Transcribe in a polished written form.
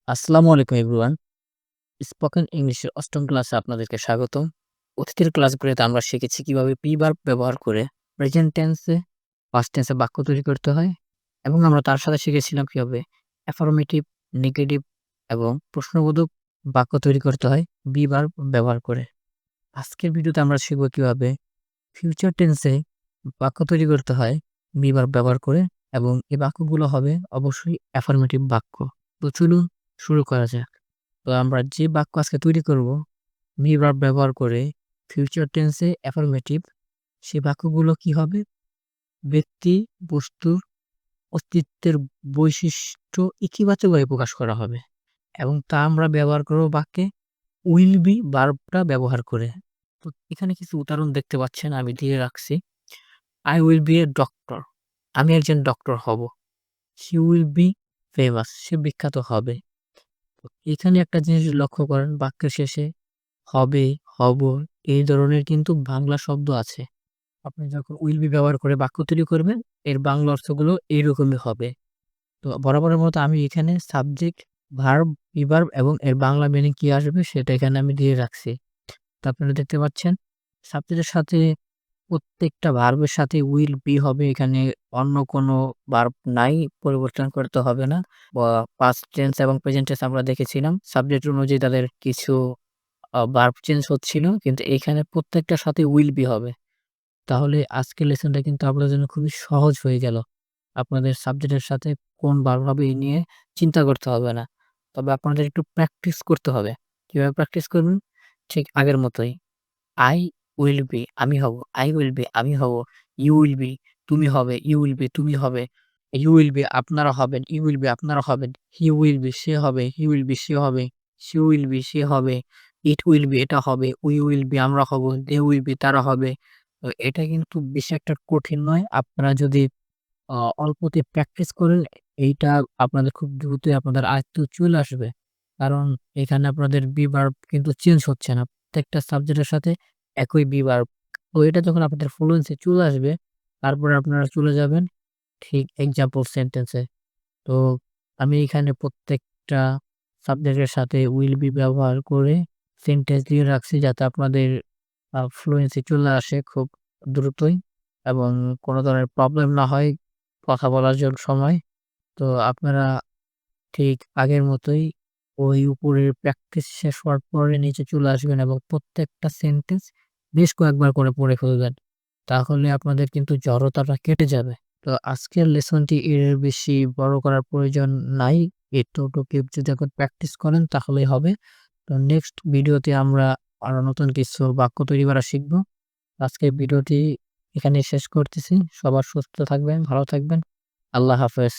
আসসালামু আলাইকুম everyone. Spoken ইংলিশের ৮ম ক্লাসে আপনাদেরকে স্বাগতম। অতীতের ক্লাসগুলোতে আমরা শিখেছি কিভাবে বি ভার্ব ব্যবহার করে প্রেজেন্ট টেন্সে, পাস্ট টেন্সে বাক্য তৈরি করতে হয় এবং আমরা তার সাথে শিখেছিলাম কিভাবে অ্যাফার্মেটিভ, নেগেটিভ এবং প্রশ্নবোধক বাক্য তৈরি করতে হয় বি ভার্ব ব্যবহার করে। আজকের ভিডিওতে আমরা শিখব কিভাবে ফিউচার টেন্সে বাক্য তৈরি করতে হয় বি ভার্ব ব্যবহার করে এবং এই বাক্যগুলো হবে অবশ্যই অ্যাফার্মেটিভ বাক্য। তো চলুন শুরু করা যাক। তো আমরা যে বাক্য আজকে তৈরি করব বি ভার্ব ব্যবহার করে ফিউচার টেন্সে অ্যাফার্মেটিভ, সেই বাক্যগুলো কি হবে? ব্যক্তি, বস্তুর অস্তিত্বের বৈশিষ্ট্য ইতিবাচকভাবে প্রকাশ করা হবে এবং তা আমরা ব্যবহার করব বাক্যে উইল বি ভার্বটা ব্যবহার করে। তো এখানে কিছু উদাহরণ দেখতে পাচ্ছেন, আমি দিয়ে রাখছি। I will be a doctor. আমি একজন ডক্টর হব। He will be famous. সে বিখ্যাত হবে। তো এখানে একটা জিনিস লক্ষ্য করেন, বাক্যের শেষে হবে, হব এই ধরনের কিন্তু বাংলা শব্দ আছে। আপনি যখন উইল বি ব্যবহার করে বাক্য তৈরি করবেন, এর বাংলা অর্থগুলো এইরকমই হবে। তো বরাবরের মতো আমি এখানে সাবজেক্ট, ভার্ব, প্রিভার্ব এবং এর বাংলা মিনিং কি আসবে সেটা এখানে আমি দিয়ে রাখছি। তো আপনারা দেখতে পাচ্ছেন সাবজেক্টের সাথে প্রত্যেকটা ভার্বের সাথে উইল বি হবে। এখানে অন্য কোনো ভার্ব নাই, পরিবর্তন করতে হবে না। বা পাস্ট টেন্স এবং প্রেজেন্ট টেন্স আমরা দেখেছিলাম। সাবজেক্ট অনুযায়ী তাদের কিছু ভার্ব চেঞ্জ হচ্ছিল। কিন্তু এখানে প্রত্যেকটার সাথে উইল বি হবে। তাহলে আজকের লেসনটা কিন্তু আপনাদের জন্য খুবই সহজ হয়ে গেল। আপনাদের সাবজেক্টের সাথে কোন ভার্ব হবে এই নিয়ে চিন্তা করতে হবে না। তবে আপনাদের একটু প্র্যাকটিস করতে হবে। কিভাবে প্র্যাকটিস করবেন? ঠিক আগের মতোই। I will be আমি হব। I will be আমি হব। You will be তুমি হবে। You will be তুমি হবে। You will be আপনারা হবেন। You will be আপনারা হবেন। He will be সে হবে। He will be সে হবে। She will be সে হবে। It will be এটা হবে। We will be আমরা হব। They will be তারা হবে। তো এটা কিন্তু বেশি একটা কঠিন নয়। আপনারা যদি আ অল্পতে প্র্যাকটিস করেন, এইটা আপনাদের খুব দ্রুতই আপনাদের আয়ত্তে চলে আসবে। কারণ এখানে আপনাদের verb কিন্তু চেঞ্জ হচ্ছে না। প্রত্যেকটা সাবজেক্টের সাথে একই verb। তো এটা যখন আপনাদের ফ্লুয়েন্সি চলে আসবে, তারপরে আপনারা চলে যাবেন ঠিক এক্সাম্পল সেন্টেন্স এ। তো আমি এখানে প্রত্যেকটা সাবজেক্টের সাথে উইল বি ব্যবহার করে সেন্টেন্স দিয়ে রাখছি যাতে আপনাদের ফ্লুয়েন্সি চলে আসে খুব দ্রুতই এবং কোনো ধরনের প্রবলেম না হয় কথা বলার সময়। তো আপনারা ঠিক আগের মতোই ওই উপরের প্র্যাকটিস শেষ হওয়ার পরে নিচে চলে আসবেন এবং প্রত্যেকটা সেন্টেন্স বেশ কয়েকবার করে পড়ে ফেলবেন। তাহলে আপনাদের কিন্তু জড়তাটা কেটে যাবে। তো আজকের লেসনটি এর বেশি বড় করার প্রয়োজন নাই। এতটুকু যদি এখন প্র্যাকটিস করেন তাহলেই হবে। তো নেক্সট ভিডিওতে আমরা আরো নতুন কিছু বাক্য তৈরি করা শিখব। আজকের ভিডিওটি এখানেই শেষ করতেছি। সবার সুস্থ থাকবেন, ভালো থাকবেন। আল্লাহ হাফেজ।